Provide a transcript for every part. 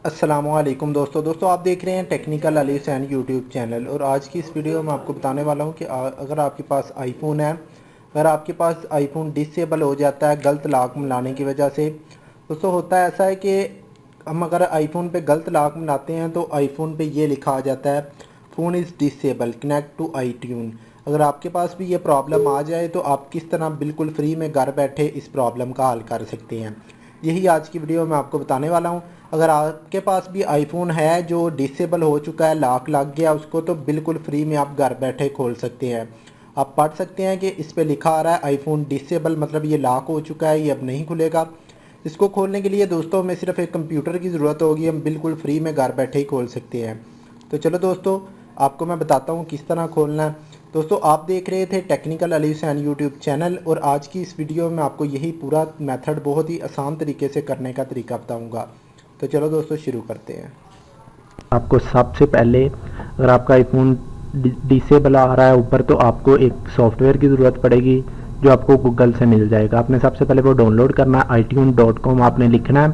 अस्सलामुअलैकुम दोस्तों आप देख रहे हैं टेक्निकल अलीसन यूट्यूब चैनल। और आज की इस वीडियो में आपको बताने वाला हूं कि अगर आपके पास आईफोन है, अगर आपके पास आईफोन डिसेबल हो जाता है गलत लॉक मिलाने की वजह से। दोस्तों होता है ऐसा है कि हम अगर आईफोन पे गलत लॉक मिलाते हैं तो आईफोन पे ये लिखा आ जाता है phone is disable connect to iTunes. अगर आपके पास भी ये प्रॉब्लम आ जाए तो आप किस तरह बिल्कुल फ्री में घर बैठे इस प्रॉब्लम का हल कर सकते हैं, यही आज की वीडियो में आपको बताने वाला हूं। अगर आपके पास भी आईफोन है जो डिसेबल हो चुका है, लॉक लग गया उसको, तो बिल्कुल फ्री में आप घर बैठे खोल सकते हैं। आप पढ़ सकते हैं कि इस पे लिखा आ रहा है आईफोन डिसेबल, मतलब ये लॉक हो चुका है, ये अब नहीं खुलेगा। इसको खोलने के लिए दोस्तों हमें सिर्फ एक कंप्यूटर की ज़रूरत होगी, हम बिल्कुल फ्री में घर बैठे ही खोल सकते हैं। तो चलो दोस्तों आपको मैं बताता हूँ किस तरह खोलना है। दोस्तों आप देख रहे थे टेक्निकल अलीसन यूट्यूब चैनल, और आज की इस वीडियो में आपको यही पूरा मेथड बहुत ही आसान तरीके से करने का तरीका बताऊंगा। तो चलो दोस्तों शुरू करते हैं। आपको सबसे पहले अगर आपका आईफोन डिसेबल आ रहा है ऊपर, तो आपको एक सॉफ्टवेयर की ज़रूरत पड़ेगी जो आपको गूगल से मिल जाएगा। आपने सबसे पहले वो डाउनलोड करना है, itune.com आपने लिखना है,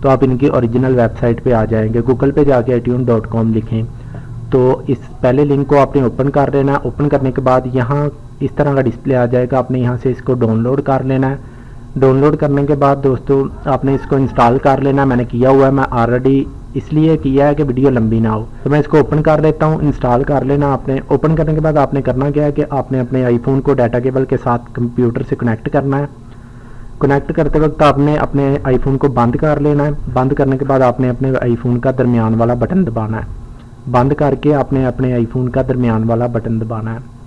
तो आप इनकी ओरिजिनल वेबसाइट पे आ जाएंगे। गूगल पे जाके itune.com लिखें तो इस पहले लिंक को आपने ओपन कर लेना है। ओपन करने के बाद यहाँ इस तरह का डिस्प्ले आ जाएगा, आपने यहाँ से इसको डाउनलोड कर लेना है। डाउनलोड करने के बाद दोस्तों आपने इसको इंस्टॉल कर लेना। मैंने किया हुआ है, मैं ऑलरेडी इसलिए किया है कि वीडियो लंबी ना हो। तो मैं इसको ओपन कर लेता हूँ। इंस्टॉल कर लेना आपने। ओपन करने के बाद आपने करना क्या है कि आपने अपने आईफोन को डाटा केबल के साथ कंप्यूटर से कनेक्ट करना है। कनेक्ट करते वक्त आपने अपने आईफोन को बंद कर लेना है। बंद करने के बाद आपने अपने आईफोन का दरमियान वाला बटन दबाना है। बंद करके आपने अपने आईफोन का दरमियान वाला बटन दबाना है।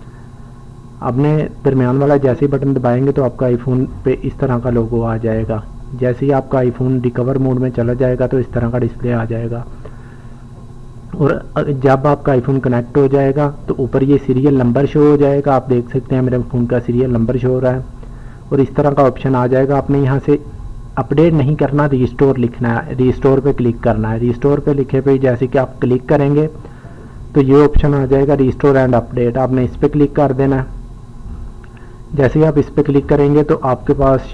आपने दरमियान वाला जैसे ही बटन दबाएंगे तो आपका आईफोन पे इस तरह का लोगो आ जाएगा। जैसे ही आपका आईफोन रिकवर मोड में चला जाएगा तो इस तरह का डिस्प्ले आ जाएगा। और जब आपका आईफोन कनेक्ट हो जाएगा तो ऊपर ये सीरियल नंबर शो हो जाएगा। आप देख सकते हैं मेरे फ़ोन का सीरियल नंबर शो हो रहा है और इस तरह का ऑप्शन आ जाएगा। आपने यहाँ से अपडेट नहीं करना, रिस्टोर लिखना है, रिस्टोर पे क्लिक करना है। रिस्टोर पे लिखे पे जैसे कि आप क्लिक करेंगे तो ये ऑप्शन आ जाएगा रिस्टोर एंड अपडेट। आपने इस पर क्लिक कर देना है। जैसे ही आप इस पर क्लिक करेंगे तो आपके पास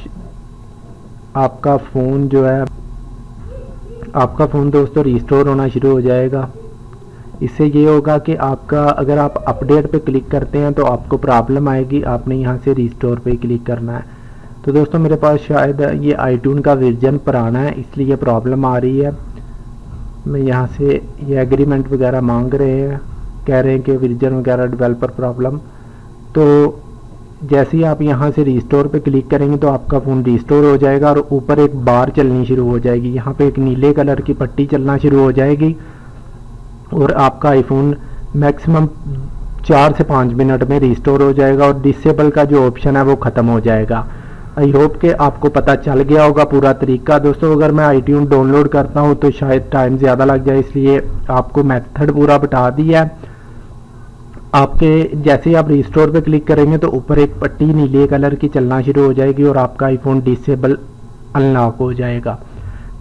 आपका फ़ोन जो है, आपका फ़ोन दोस्तों रिस्टोर होना शुरू हो जाएगा। इससे ये होगा कि आपका अगर आप अपडेट पे क्लिक करते हैं तो आपको प्रॉब्लम आएगी। आपने यहाँ से रिस्टोर पे क्लिक करना है। तो दोस्तों मेरे पास शायद ये आईट्यून का वर्जन पुराना है इसलिए प्रॉब्लम आ रही है। मैं यहाँ से ये एग्रीमेंट वगैरह मांग रहे हैं, कह रहे हैं कि वर्जन वगैरह डेवलपर प्रॉब्लम। तो जैसे ही आप यहाँ से रिस्टोर पे क्लिक करेंगे तो आपका फ़ोन रिस्टोर हो जाएगा और ऊपर एक बार चलनी शुरू हो जाएगी। यहाँ पे एक नीले कलर की पट्टी चलना शुरू हो जाएगी और आपका आईफोन मैक्सिमम 4 से 5 मिनट में रिस्टोर हो जाएगा और डिसेबल का जो ऑप्शन है वो ख़त्म हो जाएगा। आई होप कि आपको पता चल गया होगा पूरा तरीका। दोस्तों अगर मैं आईट्यून डाउनलोड करता हूँ तो शायद टाइम ज़्यादा लग जाए, इसलिए आपको मेथड पूरा बता दिया है। आपके जैसे ही आप रिस्टोर पे क्लिक करेंगे तो ऊपर एक पट्टी नीले कलर की चलना शुरू हो जाएगी और आपका आईफोन डिसेबल अनलॉक हो जाएगा,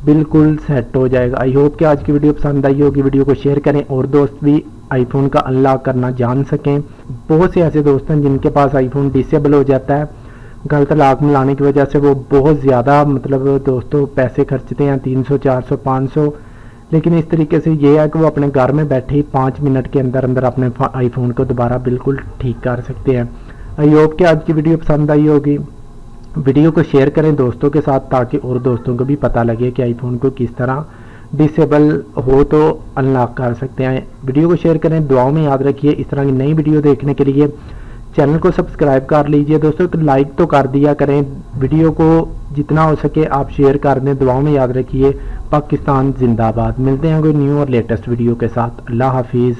बिल्कुल सेट हो जाएगा। आई होप कि आज की वीडियो पसंद आई होगी। वीडियो को शेयर करें और दोस्त भी आईफोन का अनलॉक करना जान सकें। बहुत से ऐसे दोस्त हैं जिनके पास आईफोन डिसेबल हो जाता है गलत लॉक मिलाने की वजह से। वो बहुत ज़्यादा मतलब दोस्तों पैसे खर्चते हैं, 300 400 500, लेकिन इस तरीके से ये है कि वो अपने घर में बैठे ही 5 मिनट के अंदर अंदर अपने आईफोन को दोबारा बिल्कुल ठीक कर सकते हैं। आई होप कि आज की वीडियो पसंद आई होगी। वीडियो को शेयर करें दोस्तों के साथ ताकि और दोस्तों को भी पता लगे कि आईफोन को किस तरह डिसेबल हो तो अनलॉक कर सकते हैं। वीडियो को शेयर करें, दुआओं में याद रखिए। इस तरह की नई वीडियो देखने के लिए चैनल को सब्सक्राइब कर लीजिए दोस्तों, तो लाइक तो कर दिया करें। वीडियो को जितना हो सके आप शेयर कर दें। दुआओं में याद रखिए। पाकिस्तान जिंदाबाद। मिलते हैं कोई न्यू और लेटेस्ट वीडियो के साथ। अल्लाह हाफिज़।